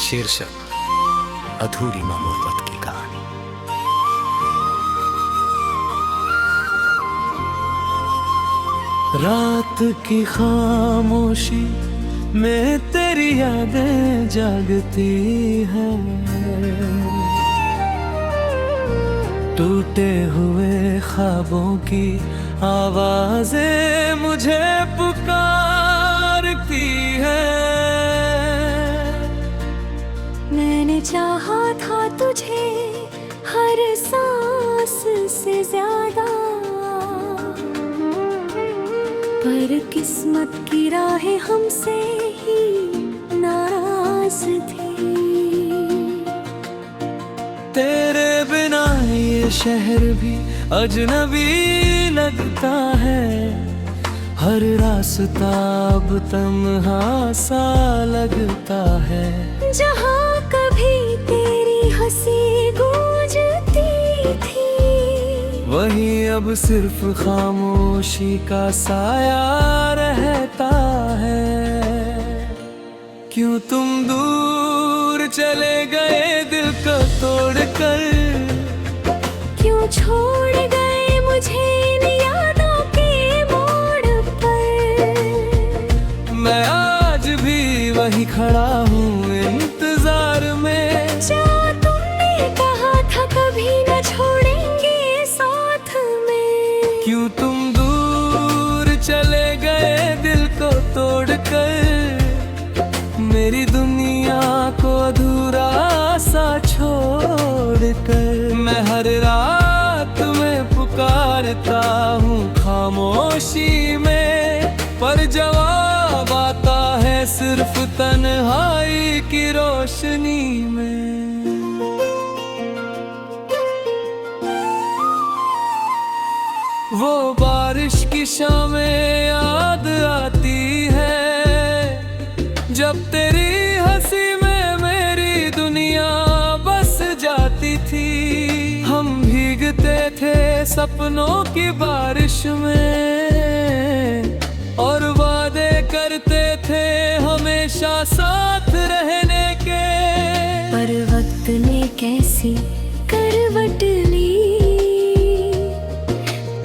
शीर्षक अधूरी मोहब्बत की कहानी। रात की खामोशी में तेरी यादें जागती हैं, टूटे हुए ख्वाबों की आवाजें मुझे पुकारती हैं। मैंने चाहा था तुझे हर सांस से ज्यादा, पर किस्मत की राहें हमसे ही नाराज थी। तेरे बिना ये शहर भी अजनबी लगता है, हर रास्ता अब तन्हा सा लगता है। जहाँ कभी तेरी हंसी गूंजती थी, वहीं अब सिर्फ खामोशी का साया रहता है। क्यों तुम दूर चले गए दिल को तोड़कर, क्यों छोड़ गए मुझे इन यादों के मोड़ पर। मैं आज भी वहीं खड़ा हूँ इंतजार में, जो तुमने कहा था कभी न छोड़ेंगे साथ में। क्यों तुम दूर चले गए दिल को तोड़कर, मेरी दुनिया को अधूरा सा छोड़कर। मैं हर रात में पुकारता हूँ खामोशी में, पर जवाब आता है सिर्फ तन्हाई की रोशनी में। वो बारिश की शामें याद आती है, जब तेरी हंसी में मेरी दुनिया बस जाती थी। हम भीगते थे सपनों की बारिश में, और वादे करते थे हमेशा साथ रहने के। पर वक्त ने कैसी करवट ली,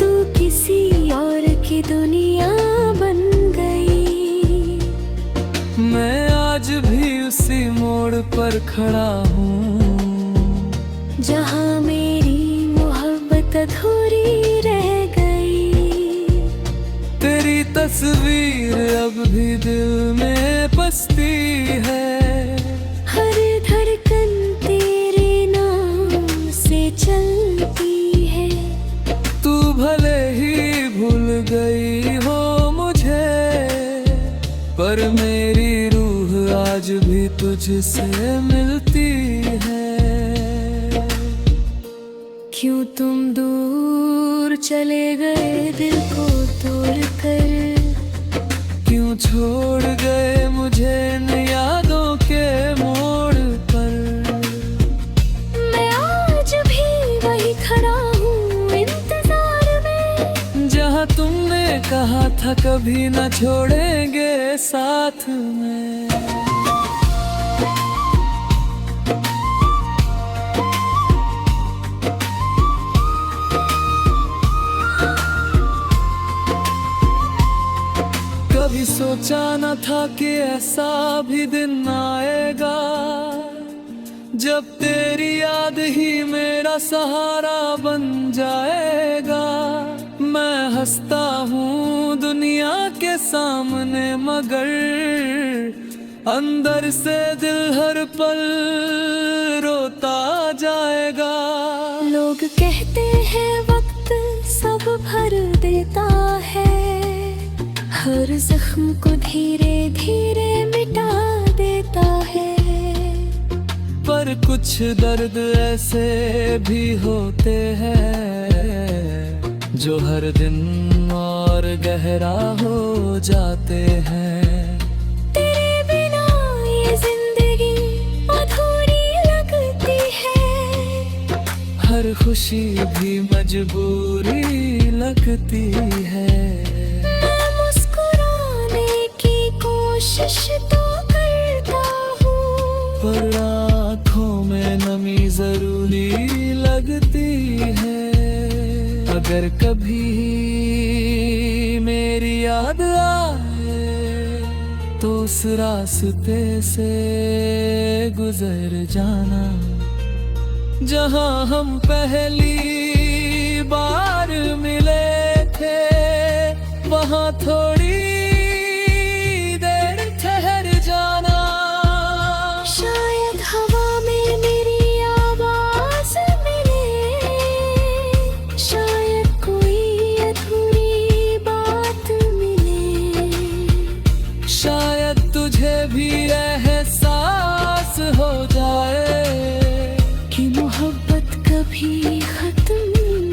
तू किसी और की दुनिया बन गई। मैं आज भी उसी मोड़ पर खड़ा हूँ, जहाँ मेरी मोहब्बत अधूरी रह गई। तेरी तस्वीर अब भी दिल में बसती है, हर धड़कन तेरे नाम से चलती है। तू भले ही भूल गई हो मुझे, पर मेरी रूह आज भी तुझसे मिलती है। क्यों तुम दूर चले गए दिल को तोड़कर, क्यों छोड़ गए मुझे इन यादों के मोड़ पर। मैं आज भी वही खड़ा हूँ इंतजार में, जहाँ तुमने कहा था कभी न छोड़ेंगे साथ में। कभी सोचा न था कि ऐसा भी दिन आएगा, जब तेरी याद ही मेरा सहारा बन जाएगा। मैं हंसता हूँ दुनिया के सामने, मगर अंदर से दिल हर पल रोता जाएगा। लोग कहते हैं वक्त सब भर देता है, हर जख्म को धीरे धीरे मिटा देता है। पर कुछ दर्द ऐसे भी होते हैं, जो हर दिन और गहरा हो जाते हैं। तेरे बिना ये जिंदगी अधूरी लगती है, हर खुशी भी मजबूरी लगती है। कोशिश तो करता हूँ, पर अगर कभी मेरी याद आए तो उस रास्ते से गुजर जाना जहां हम पहली बार मिले थे, वहां थोड़ी देर ठहर जाना। शायद हवा में मेरी आवाज मिले, शायद कोई अधूरी बात मिले, शायद तुझे भी एहसास हो जाए कि मोहब्बत कभी खत्म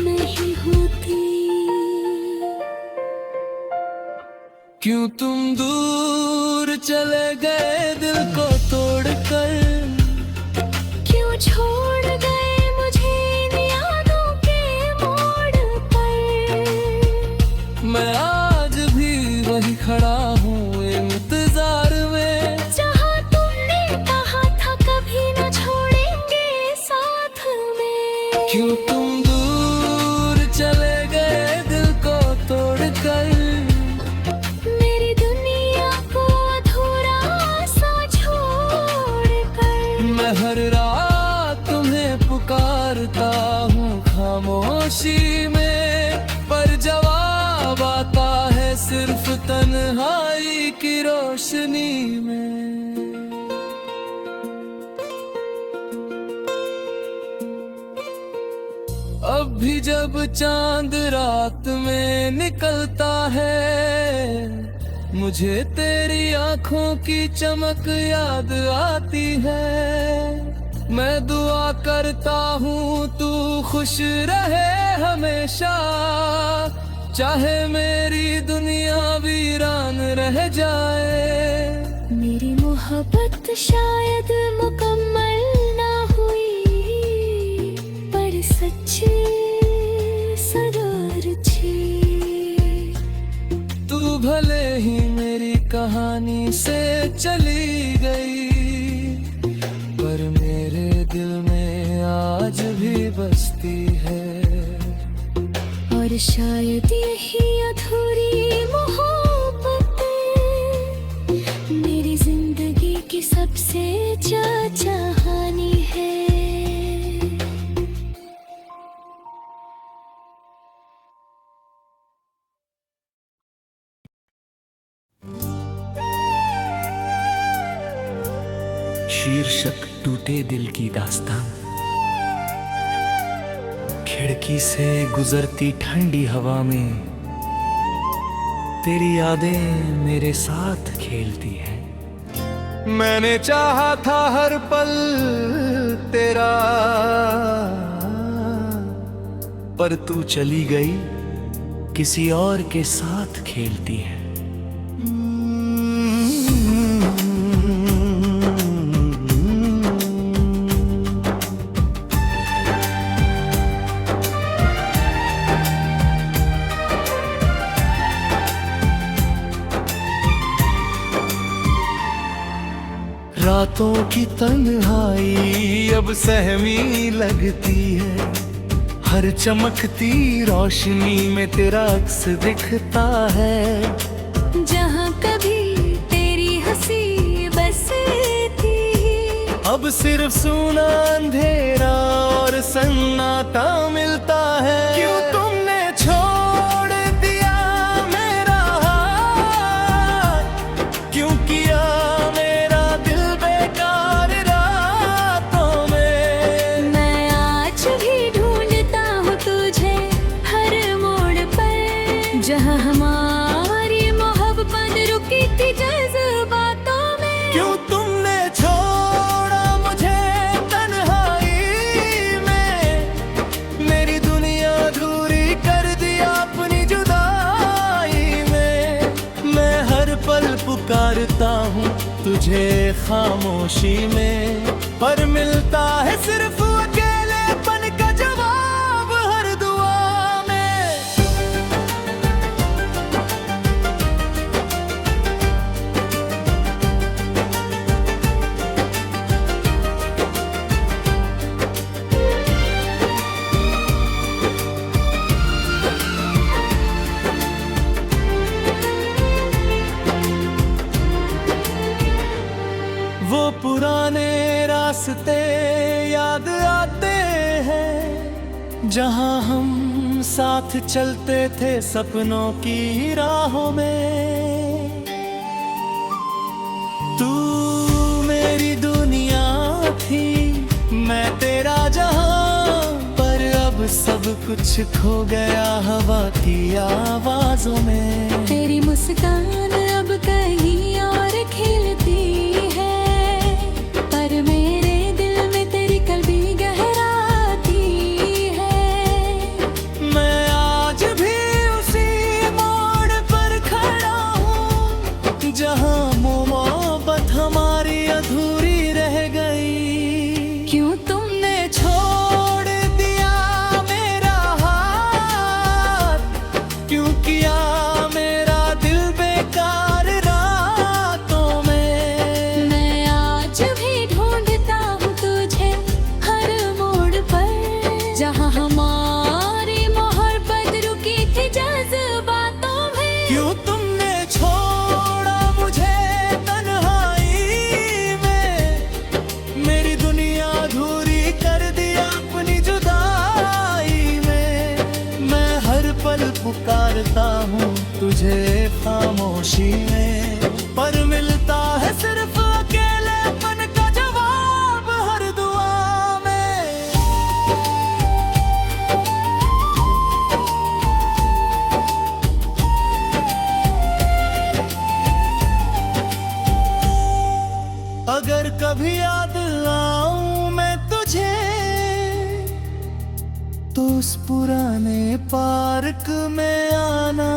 नहीं होती। क्यों तुम दूर चले गए दिल को तोड़कर, क्यों छोड़ गए मुझे इन यादों के मोड़ पर। मैं आज भी वही खड़ा हूँ इंतजार में, जहाँ तुमने कहा था कभी न छोड़ेंगे साथ में। क्यों तुम दूर चले गए दिल को तोड़कर, मेरी दुनिया को अधूरा सा छोड़कर। मैं हर रात तुम्हें पुकारता हूँ खामोशी में, पर जवाब आता है सिर्फ तन्हाई की रोशनी में। अब भी जब चांद रात में निकलता है, मुझे तेरी आंखों की चमक याद आती है। मैं दुआ करता हूँ तू खुश रहे हमेशा, चाहे मेरी दुनिया वीरान रह जाए। मेरी मोहब्बत शायद मुकम्मल ना हुई, पर सच सरार छे। तू भले ही मेरी कहानी से चली गई, पर मेरे दिल में आज भी बसती है। और शायद यही अधूरी मोहब्बत मेरी जिंदगी की सबसे चाहनी है। शीर्षक टूटे दिल की दास्तां। खिड़की से गुजरती ठंडी हवा में तेरी यादें मेरे साथ खेलती हैं। मैंने चाहा था हर पल तेरा, पर तू चली गई किसी और के साथ खेलती है। रातों की तन्हाई अब सहमी लगती है, हर चमकती रोशनी में तेरा अक्स दिखता है। जहाँ कभी तेरी हंसी बसती, अब सिर्फ सूना अंधेरा और सन्नाटा मिलता है। क्यों तुमने छोड़ दिया मेरा हाथ, क्यों किया मेरा दिल बेकार रातों में। मैं आज भी ढूंढता हूँ तुझे हर मोड़ पर, जहाँ हमारी मोहब्बत रुकी थी जज्बातों में। क्यों तुमने छोड़ा मुझे तन्हाई में, मेरी दुनिया अधूरी कर दिया अपनी जुदाई में। मैं हर पल पुकारता हूँ तुझे खामोशी में, पर मिलता है सिर्फ अकेलेपन का जवाब हर दुआ में। वो पुराने रास्ते याद आते हैं, जहां हम साथ चलते थे सपनों की राहों में। तू मेरी दुनिया थी, मैं तेरा जहां, पर अब सब कुछ खो गया हवा की आवाजों में। तेरी मुस्कान अब कहीं और खिलती है, पर मेरे दिल में तेरी कल्बी गहराती है। मैं आज भी उसी मोड़ पर खड़ा हूँ, जहाँ मोहब्बत हमारी अधूरी रह गई। क्यों तुमने छोड़ दिया मेरा हाथ, क्यों किया मेरा दिल बेकार रातों में। मैं आज भी ढूंढता हूँ तुझे हर मोड़ पर, जहाँ हमारी मोहब्बत रुकी थी जज्बातों में। क्यों तुमने छोड़ा मुझे तन्हाई में, मेरी दुनिया अधूरी कर दिया अपनी जुदाई में। मैं हर पल पुकारता हूँ तुझे खामोशी में, पर मिलता है सिर्फ अकेलेपन का जवाब हर दुआ में। अगर कभी याद आऊं मैं तुझे, तो उस पुराने पार्क में आना,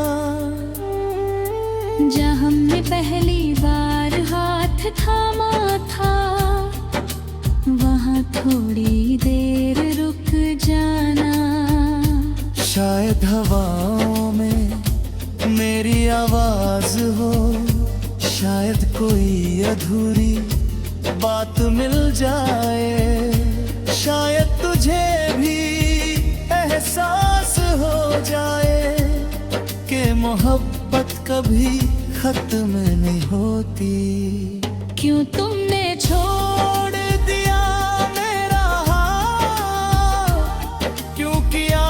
जहाँ हमने पहली बार हाथ थामा था, वहाँ थोड़ी देर रुक जाना। शायद हवाओं में मेरी आवाज हो, शायद कोई अधूरी बात मिल जाए, शायद तुझे भी एहसास हो जाए कि मोहब्बत कभी खत्म नहीं होती। क्यों तुमने छोड़ दिया मेरा हाथ, क्यों किया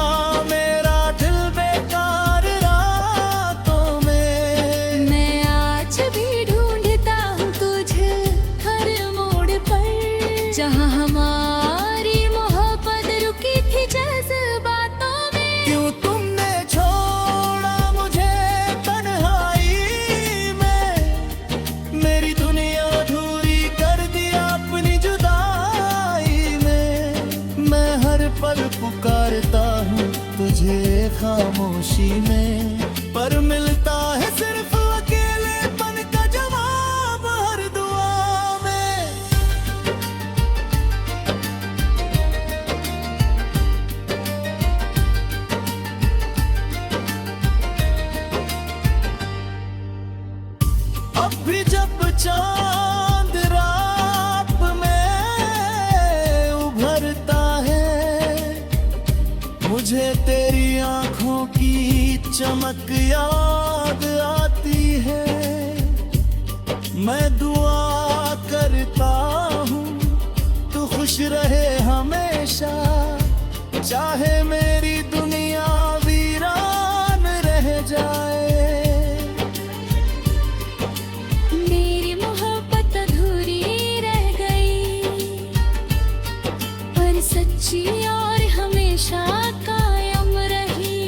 मेरा दिल बेकार रातों में। मैं आज भी ढूंढता हूँ तुझे हर मोड़ पर, जहाँ हमारी मोहब्बत रुकी थी जज्बातों में। क्यों तुमने छोड़ा मुझे तन्हाई में, मेरी दुनिया अधूरी कर दिया अपनी जुदाई में। मैं हर पल पुकारता हूँ तुझे खामोशी में, पर मिलता है सिर्फ अकेलेपन का जवाब हर दुआ में। अब भी जब चांद रात में उभरता है, मुझे तेरी आंखों की चमक याद आती है। मैं दुआ करता हूँ तू खुश रहे हमेशा, चाहे मेरी दुनिया वीरान रह जाए। मेरी मोहब्बत अधूरी रह गई, पर सच्ची और हमेशा कायम रही।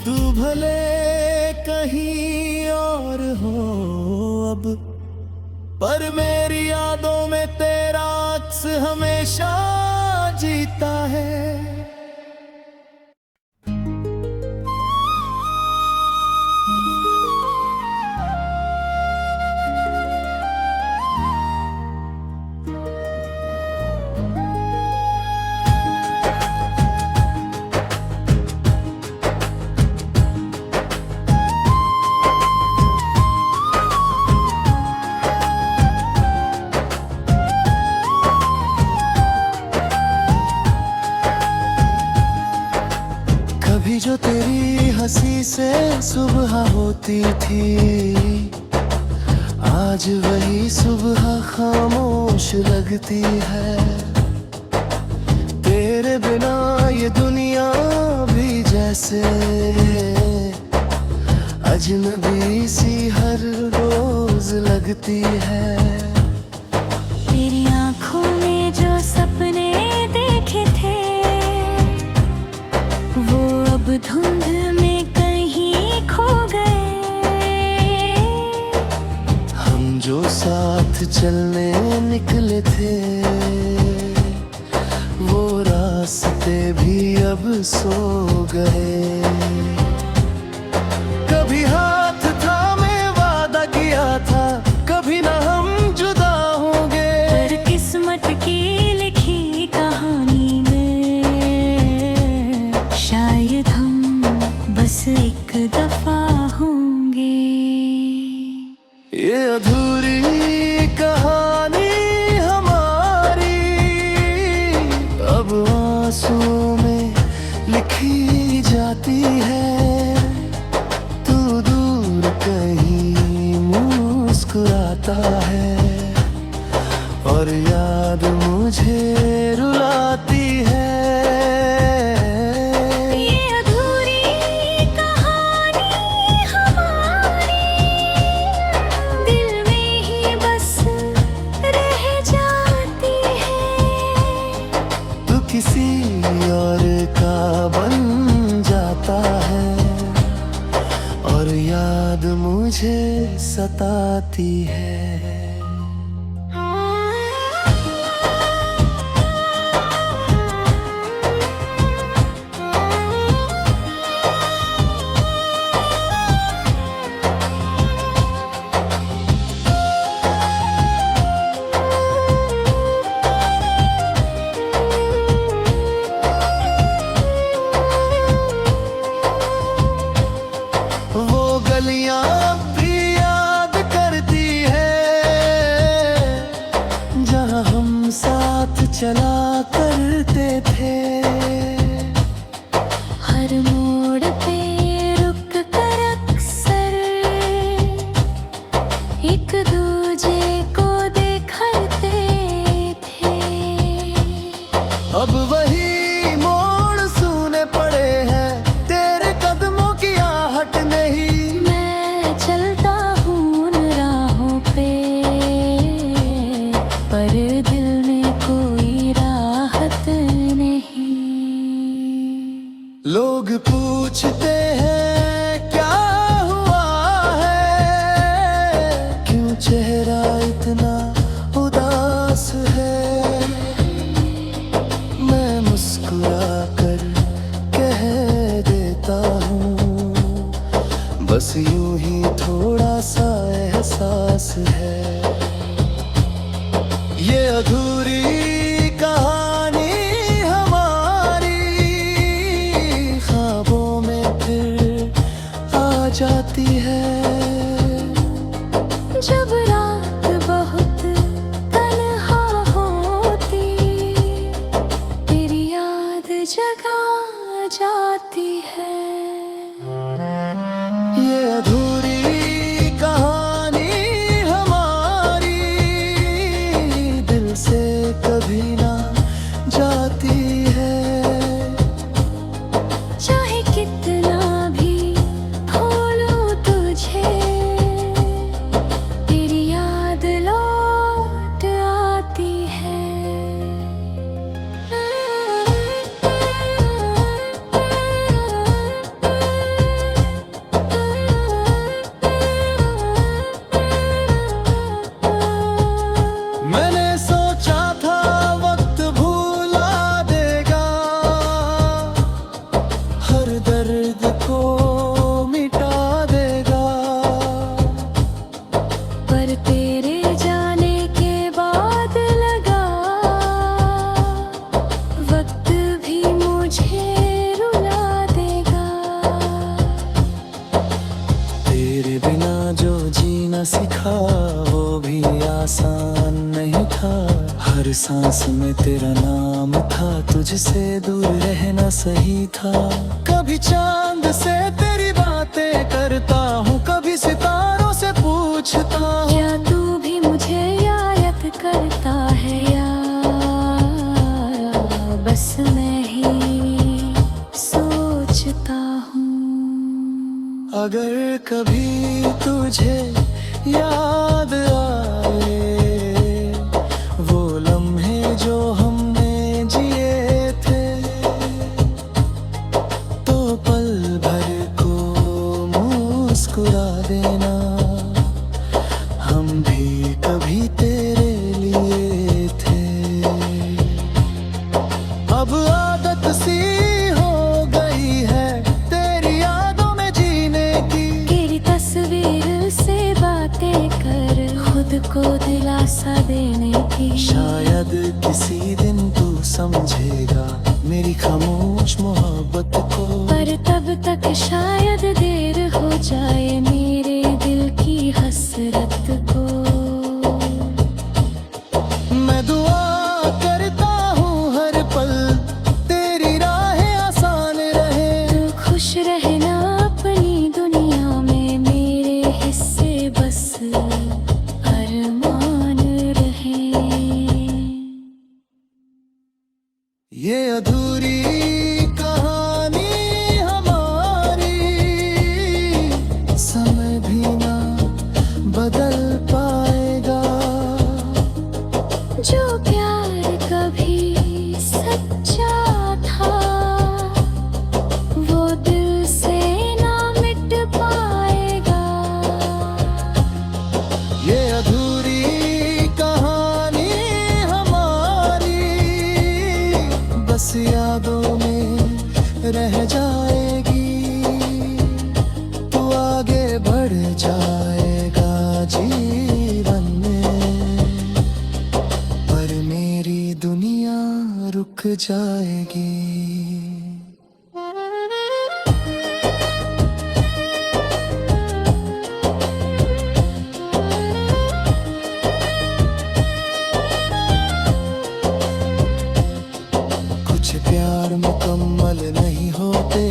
तू भले कहीं और हो अब, पर मेरी यादों में तेरा अक्स हमेशा जीता है। कभी जो तेरी हंसी से सुबह होती थी, आज वही सुबह खामोश लगती है, तेरे बिना ये दुनिया भी जैसे अजनबी सी हर रोज लगती है। तेरी आंखों में जो सपने देखे थे वो अब धुंध में कहीं खो गए। हम जो साथ चलने निकले थे वो रास्ते भी अब सो गए। कभी हाथ थामे वादा किया था कभी ना हम जुदा होंगे, पर किस्मत की लिखी कहानी में शायद हम बस एक दफा होंगे। ये अधूरी कहानी हमारी अब आंसुओं में लिखी जाती है। तू दूर कहीं मुस्कुराता है और याद मुझे रुलाती है। ये अधूरी कहानी हमारी दिल में ही बस रह जाती है। तू किसी और का बन जाता है और याद मुझे सताती है। वो गलियां भी याद करती है जहां हम साथ चला करते थे। हर मोड़ पे रुक कर अक्सर एक दूजे को देखते थे। अब वही मोड़ सुने पड़े हैं, तेरे कदमों की आहट नहीं। मैं चलता हूँ उन राहों पे पर दिल में कोई राहत नहीं। लोग पूछते हैं क्या हुआ है, क्यों चेहरा इतना उदास है। मैं मुस्कुरा कर कह देता हूँ बस यूं ही थोड़ा सा एहसास है। ये अधूरी कहानी हमारी ख्वाबों में फिर आ जाती है। जब रात बहुत तन्हा होती तेरी याद जगा जाती है। ये अधूरी कहानी हमारी दिल से कभी ना जाती है। चाहे कितना भी भूलूं तुझे तेरी याद लौट आती है। मैंने सोचा था वक्त भूला देगा, हर दर्द को मिटा देगा। पर तेरे जाने के बाद लगा वक्त भी मुझे रुला देगा। तेरे बिना जो जीना सीखा वो भी आसान नहीं था। हर सांस में तेरा नाम था, तुझसे दूर रहना सही था। कभी चांद से तेरी बातें करता हूँ, कभी सितारों से पूछता हूँ क्या तू अगर कभी तुझे याद आए वो लम्हे जो हमने जिए थे, तो पल भर को मुस्कुरा देना, हम भी कभी तेरे लिए थे। अब आदत सी हो गई है तेरी यादों में जीने की, तेरी तस्वीर से बातें कर खुद को दिलासा देने की। शायद किसी दिन तू समझेगा मेरी खामोश मोहब्बत को, पर तब तक शायद देर हो जाए मेरे दिल की हसरत को। मैं दुआ करता हूँ हर पल तेरी राहें आसान रहे, तू खुश रहना अपनी दुनिया में, मेरे हिस्से बस अरमान रहे। ये अधूरी कहानी हमारी समय भी ना बदल पाएगा, जो प्यार कभी सच्चा था वो दिल से ना मिट पाएगा। ये अधूरी कहानी हमारी बस यादों में रह जाएगी, तू आगे बढ़ जाएगा जीवन में, पर मेरी दुनिया रुक जाएगी। कुछ प्यार मुकम्मल नहीं होते,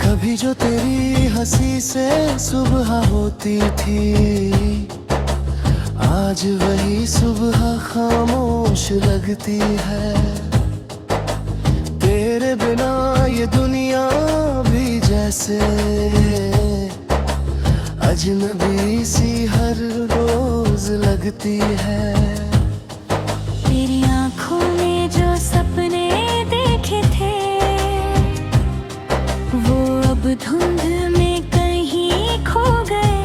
कभी जो तेरी हंसी से सुबह होती थी, आज वही सुबह खामोश लगती है। तेरे बिना ये दुनिया भी जैसे अजनबी सी हर रोज लगती है। तेरी आंखों में जो सपने देखे थे वो अब धुंध में कहीं खो गए,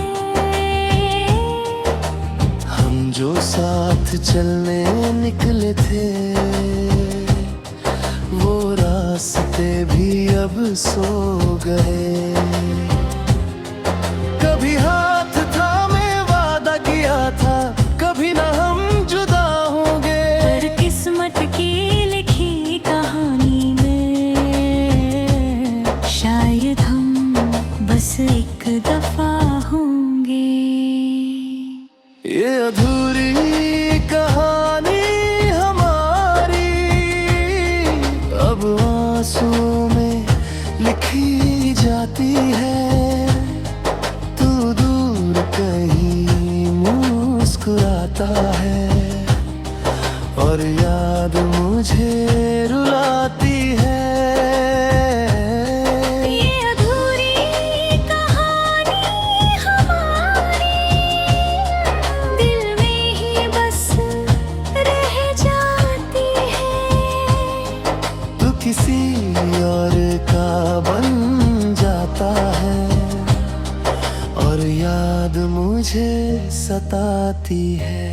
हम जो साथ चलने निकले थे वो रास्ते भी अब सो गए। कभी हाथ थामे वादा किया था कभी ना हम जुदा होंगे, पर किस्मत की लिखी कहानी में शायद हम बस एक दफा होंगे। ये अधूरी कहानी हमारी अब आंसुओं में लिखी जाती है, तू दूर कहीं मुस्कुराता है और याद मुझे रुलाती है। ये अधूरी कहानी हमारी दिल में ही बस रह जाती है, तू किसी और का बन जाता है और याद मुझे सताती है।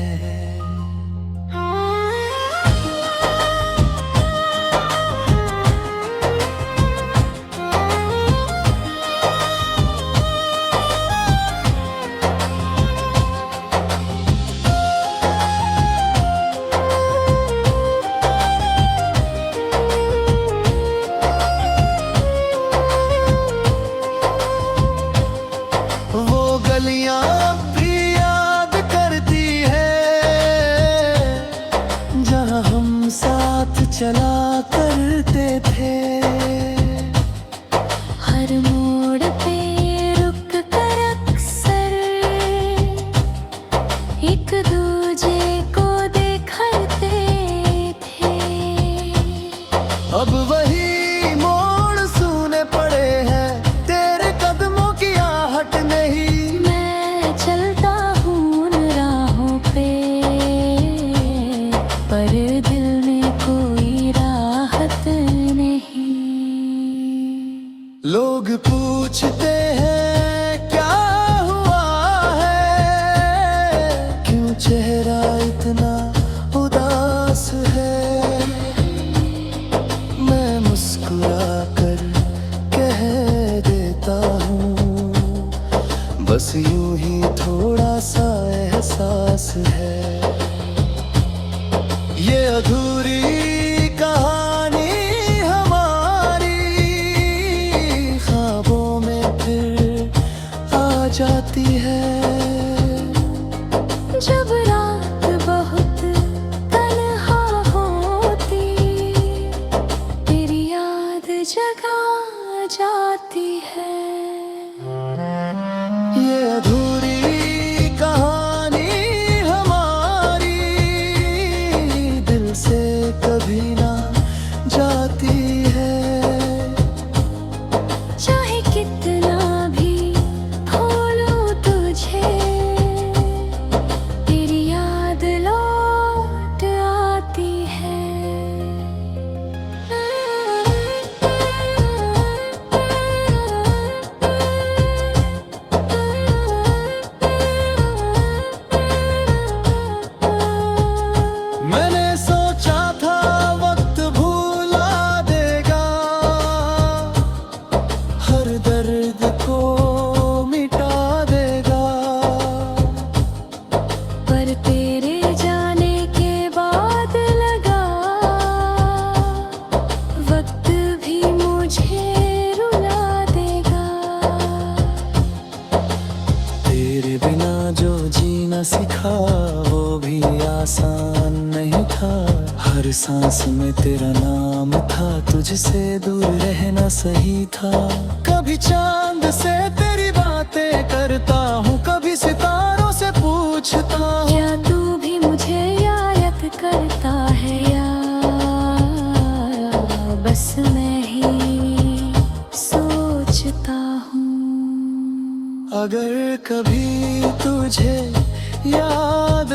चेहरा इतना उदास है, मैं मुस्कुरा कर कह देता हूँ, बस यूं ही थोड़ा सा एहसास है। ये अधूरी कहानी हमारी ख्वाबों में फिर आ जाती है। जब रात बहुत तन्हा होती, तेरी याद जगा जाती है। ये अधूरी कहानी हमारी दिल से कभी ना जाती है। चाहे कितना भी भूलूं तुझे, तेरी याद लौट आती है। मैंने सोचा था वक्त भुला देगा, हर दर्द को मिटा देगा, पर तेरे जाने के बाद लगा वक्त भी मुझे रुला देगा। तेरे बिना जो जीना सीखा वो भी आसान नहीं था, हर सांस में तेरा नाम था, तुझसे दूर रहना सही था। कभी चांद से तेरी बातें करता हूँ, कभी सितारों से पूछता हूँ, क्या तू भी मुझे याद करता है या बस मैं ही सोचता हूँ। अगर कभी तुझे याद